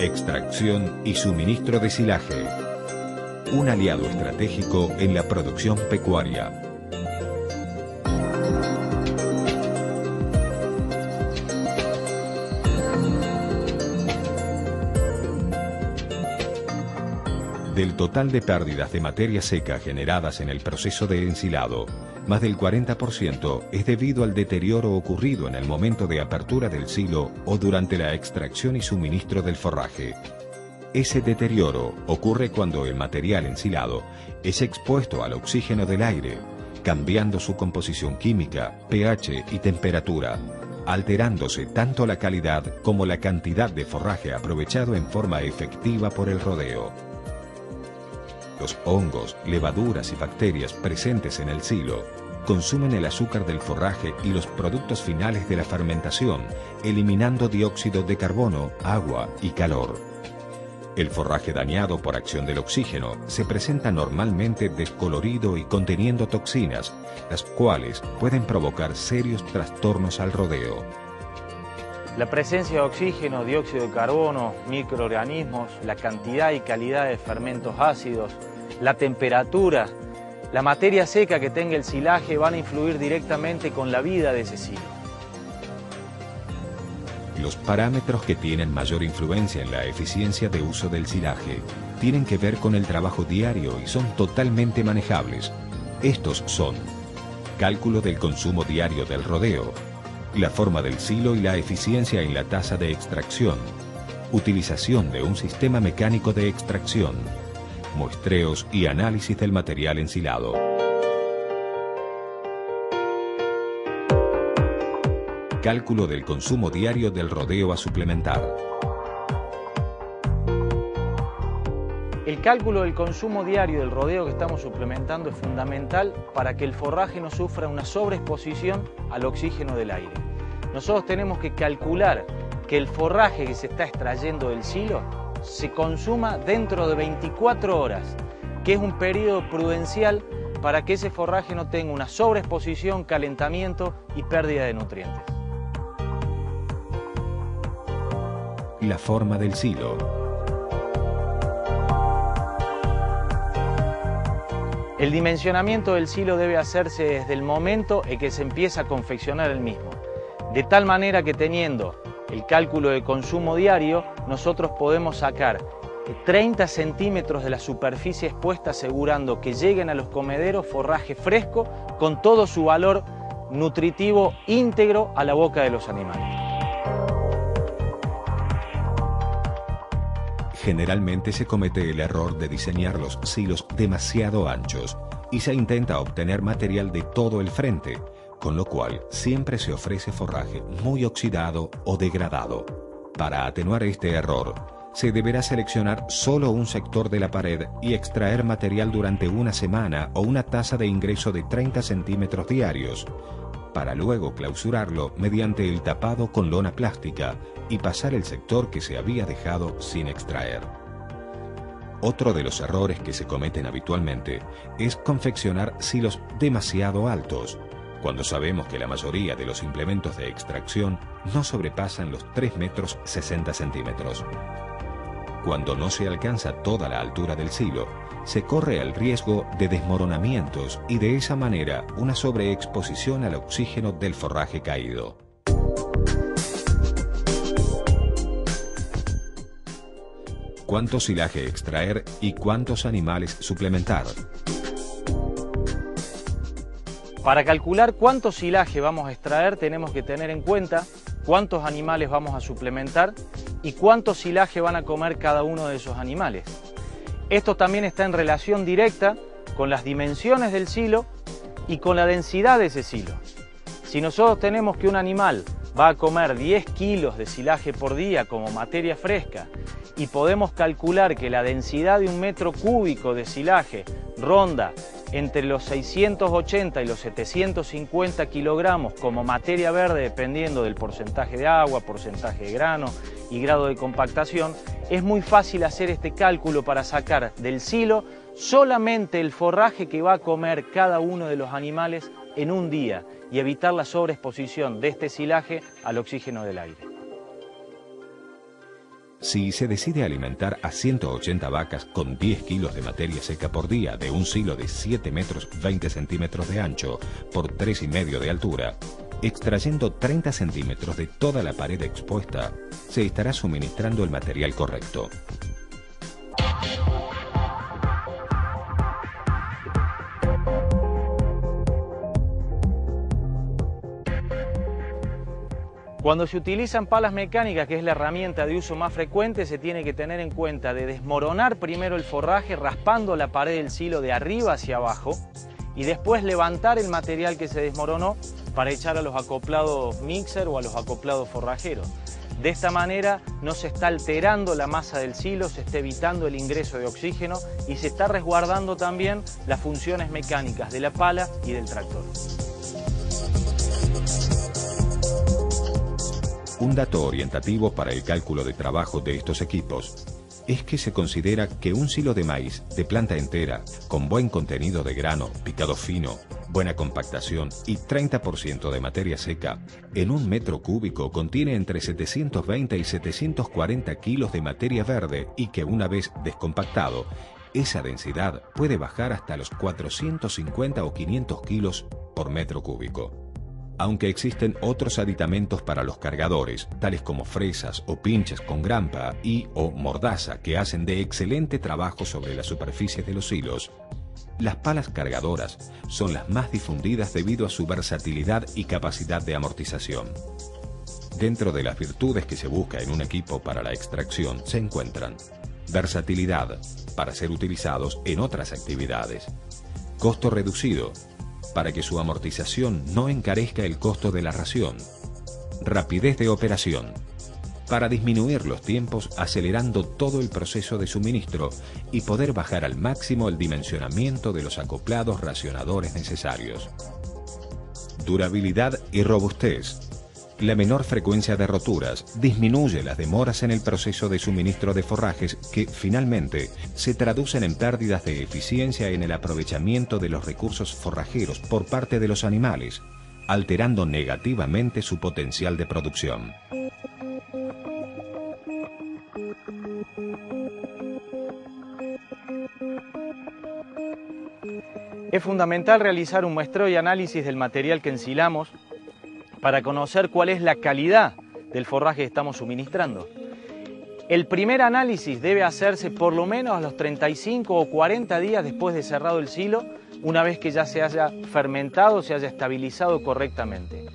extracción y suministro de silaje. Un aliado estratégico en la producción pecuaria. Del total de pérdidas de materia seca generadas en el proceso de ensilado, más del 40% es debido al deterioro ocurrido en el momento de apertura del silo o durante la extracción y suministro del forraje. Ese deterioro ocurre cuando el material ensilado es expuesto al oxígeno del aire, cambiando su composición química, pH y temperatura, alterándose tanto la calidad como la cantidad de forraje aprovechado en forma efectiva por el rodeo. Los hongos, levaduras y bacterias presentes en el silo consumen el azúcar del forraje y los productos finales de la fermentación, eliminando dióxido de carbono, agua y calor. El forraje dañado por acción del oxígeno se presenta normalmente descolorido y conteniendo toxinas, las cuales pueden provocar serios trastornos al rodeo. La presencia de oxígeno, dióxido de carbono, microorganismos, la cantidad y calidad de fermentos ácidos, la temperatura, la materia seca que tenga el silaje van a influir directamente con la vida de ese silo. Los parámetros que tienen mayor influencia en la eficiencia de uso del silaje tienen que ver con el trabajo diario y son totalmente manejables. Estos son: cálculo del consumo diario del rodeo, la forma del silo y la eficiencia en la tasa de extracción, utilización de un sistema mecánico de extracción, muestreos y análisis del material ensilado. Cálculo del consumo diario del rodeo a suplementar. El cálculo del consumo diario del rodeo que estamos suplementando es fundamental para que el forraje no sufra una sobreexposición al oxígeno del aire. Nosotros tenemos que calcular que el forraje que se está extrayendo del silo se consuma dentro de 24 horas, que es un periodo prudencial para que ese forraje no tenga una sobreexposición, calentamiento y pérdida de nutrientes. La forma del silo. El dimensionamiento del silo debe hacerse desde el momento en que se empieza a confeccionar el mismo, de tal manera que teniendo el cálculo de consumo diario, nosotros podemos sacar 30 centímetros de la superficie expuesta, asegurando que lleguen a los comederos forraje fresco con todo su valor nutritivo íntegro a la boca de los animales. Generalmente se comete el error de diseñar los silos demasiado anchos y se intenta obtener material de todo el frente, con lo cual siempre se ofrece forraje muy oxidado o degradado. Para atenuar este error, se deberá seleccionar solo un sector de la pared y extraer material durante una semana o una tasa de ingreso de 30 centímetros diarios, para luego clausurarlo mediante el tapado con lona plástica y pasar el sector que se había dejado sin extraer. Otro de los errores que se cometen habitualmente es confeccionar silos demasiado altos, cuando sabemos que la mayoría de los implementos de extracción no sobrepasan los 3 metros 60 centímetros. Cuando no se alcanza toda la altura del silo, se corre el riesgo de desmoronamientos y de esa manera una sobreexposición al oxígeno del forraje caído. ¿Cuánto silaje extraer y cuántos animales suplementar? Para calcular cuánto silaje vamos a extraer, tenemos que tener en cuenta cuántos animales vamos a suplementar y cuánto silaje van a comer cada uno de esos animales. Esto también está en relación directa con las dimensiones del silo y con la densidad de ese silo. Si nosotros tenemos que un animal va a comer 10 kilos de silaje por día como materia fresca y podemos calcular que la densidad de un metro cúbico de silaje ronda entre los 680 y los 750 kilogramos como materia verde, dependiendo del porcentaje de agua, porcentaje de grano y grado de compactación, es muy fácil hacer este cálculo para sacar del silo solamente el forraje que va a comer cada uno de los animales en un día y evitar la sobreexposición de este silaje al oxígeno del aire. Si se decide alimentar a 180 vacas con 10 kilos de materia seca por día de un silo de 7 metros 20 centímetros de ancho por 3,5 de altura, extrayendo 30 centímetros de toda la pared expuesta, se estará suministrando el material correcto. Cuando se utilizan palas mecánicas, que es la herramienta de uso más frecuente, se tiene que tener en cuenta de desmoronar primero el forraje raspando la pared del silo de arriba hacia abajo y después levantar el material que se desmoronó para echar a los acoplados mixer o a los acoplados forrajeros. De esta manera no se está alterando la masa del silo, se está evitando el ingreso de oxígeno y se está resguardando también las funciones mecánicas de la pala y del tractor. Un dato orientativo para el cálculo de trabajo de estos equipos es que se considera que un silo de maíz de planta entera, con buen contenido de grano, picado fino, buena compactación y 30% de materia seca, en un metro cúbico contiene entre 720 y 740 kilos de materia verde y que una vez descompactado, esa densidad puede bajar hasta los 450 o 500 kilos por metro cúbico. Aunque existen otros aditamentos para los cargadores, tales como fresas o pinches con grampa o mordaza, que hacen de excelente trabajo sobre las superficies de los hilos, las palas cargadoras son las más difundidas debido a su versatilidad y capacidad de amortización. Dentro de las virtudes que se busca en un equipo para la extracción se encuentran versatilidad, para ser utilizados en otras actividades, costo reducido, para que su amortización no encarezca el costo de la ración, rapidez de operación, para disminuir los tiempos acelerando todo el proceso de suministro y poder bajar al máximo el dimensionamiento de los acoplados racionadores necesarios. Durabilidad y robustez. La menor frecuencia de roturas disminuye las demoras en el proceso de suministro de forrajes que, finalmente, se traducen en pérdidas de eficiencia en el aprovechamiento de los recursos forrajeros por parte de los animales, alterando negativamente su potencial de producción. Es fundamental realizar un muestreo y análisis del material que ensilamos para conocer cuál es la calidad del forraje que estamos suministrando. El primer análisis debe hacerse por lo menos a los 35 o 40 días después de cerrado el silo, una vez que ya se haya fermentado, se haya estabilizado correctamente.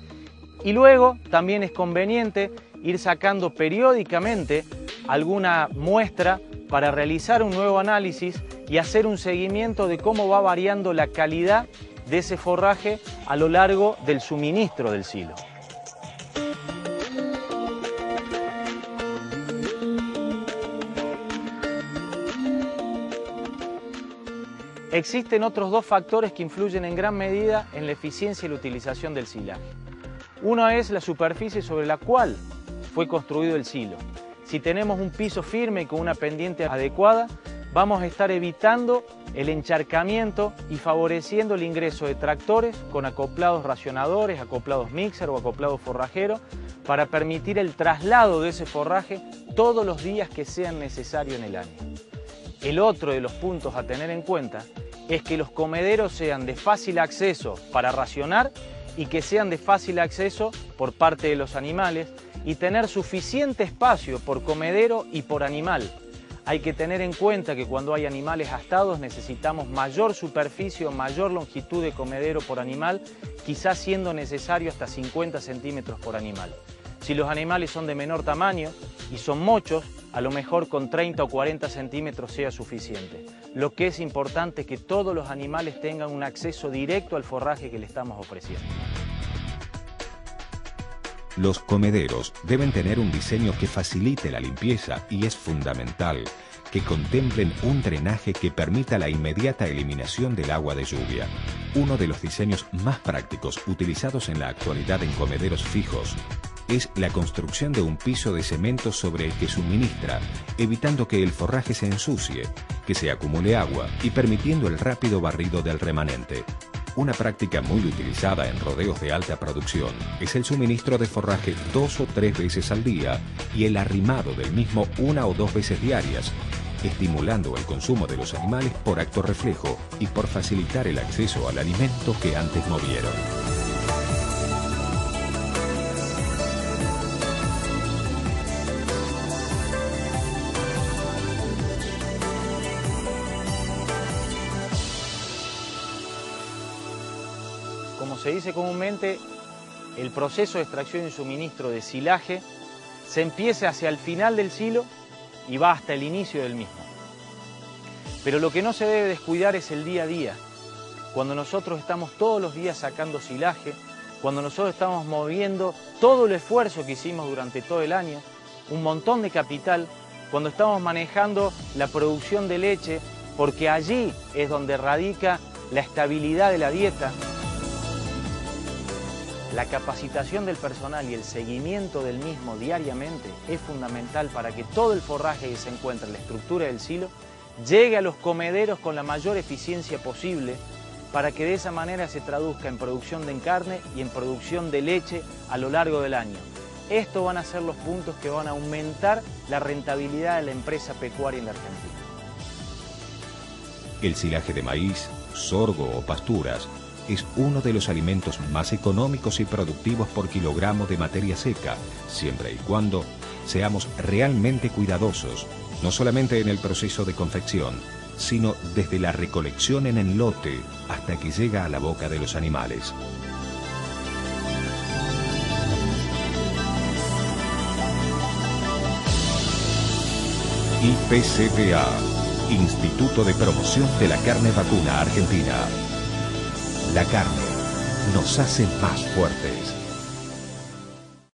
Y luego también es conveniente ir sacando periódicamente alguna muestra para realizar un nuevo análisis y hacer un seguimiento de cómo va variando la calidad de ese forraje a lo largo del suministro del silo. Existen otros dos factores que influyen en gran medida en la eficiencia y la utilización del silaje. Uno es la superficie sobre la cual fue construido el silo. Si tenemos un piso firme con una pendiente adecuada, vamos a estar evitando el encharcamiento y favoreciendo el ingreso de tractores con acoplados racionadores, acoplados mixer o acoplados forrajeros para permitir el traslado de ese forraje todos los días que sean necesarios en el año. El otro de los puntos a tener en cuenta es que los comederos sean de fácil acceso para racionar y que sean de fácil acceso por parte de los animales y tener suficiente espacio por comedero y por animal. Hay que tener en cuenta que cuando hay animales astados necesitamos mayor superficie o mayor longitud de comedero por animal, quizás siendo necesario hasta 50 centímetros por animal. Si los animales son de menor tamaño y son muchos, a lo mejor con 30 o 40 centímetros sea suficiente. Lo que es importante es que todos los animales tengan un acceso directo al forraje que le estamos ofreciendo. Los comederos deben tener un diseño que facilite la limpieza y es fundamental que contemplen un drenaje que permita la inmediata eliminación del agua de lluvia. Uno de los diseños más prácticos utilizados en la actualidad en comederos fijos es la construcción de un piso de cemento sobre el que suministra, evitando que el forraje se ensucie, que se acumule agua y permitiendo el rápido barrido del remanente. Una práctica muy utilizada en rodeos de alta producción es el suministro de forraje 2 o 3 veces al día y el arrimado del mismo 1 o 2 veces diarias, estimulando el consumo de los animales por acto reflejo y por facilitar el acceso al alimento que antes movieron. Como se dice comúnmente, el proceso de extracción y suministro de silaje se empieza hacia el final del silo y va hasta el inicio del mismo. Pero lo que no se debe descuidar es el día a día. Cuando nosotros estamos todos los días sacando silaje, cuando nosotros estamos moviendo todo el esfuerzo que hicimos durante todo el año, un montón de capital, cuando estamos manejando la producción de leche, porque allí es donde radica la estabilidad de la dieta. La capacitación del personal y el seguimiento del mismo diariamente es fundamental para que todo el forraje que se encuentra en la estructura del silo llegue a los comederos con la mayor eficiencia posible, para que de esa manera se traduzca en producción de carne y en producción de leche a lo largo del año. Estos van a ser los puntos que van a aumentar la rentabilidad de la empresa pecuaria en la Argentina. El silaje de maíz, sorgo o pasturas es uno de los alimentos más económicos y productivos por kilogramo de materia seca, siempre y cuando seamos realmente cuidadosos, no solamente en el proceso de confección, sino desde la recolección en el lote hasta que llega a la boca de los animales. IPCPA, Instituto de Promoción de la Carne Vacuna Argentina. La carne nos hace más fuertes.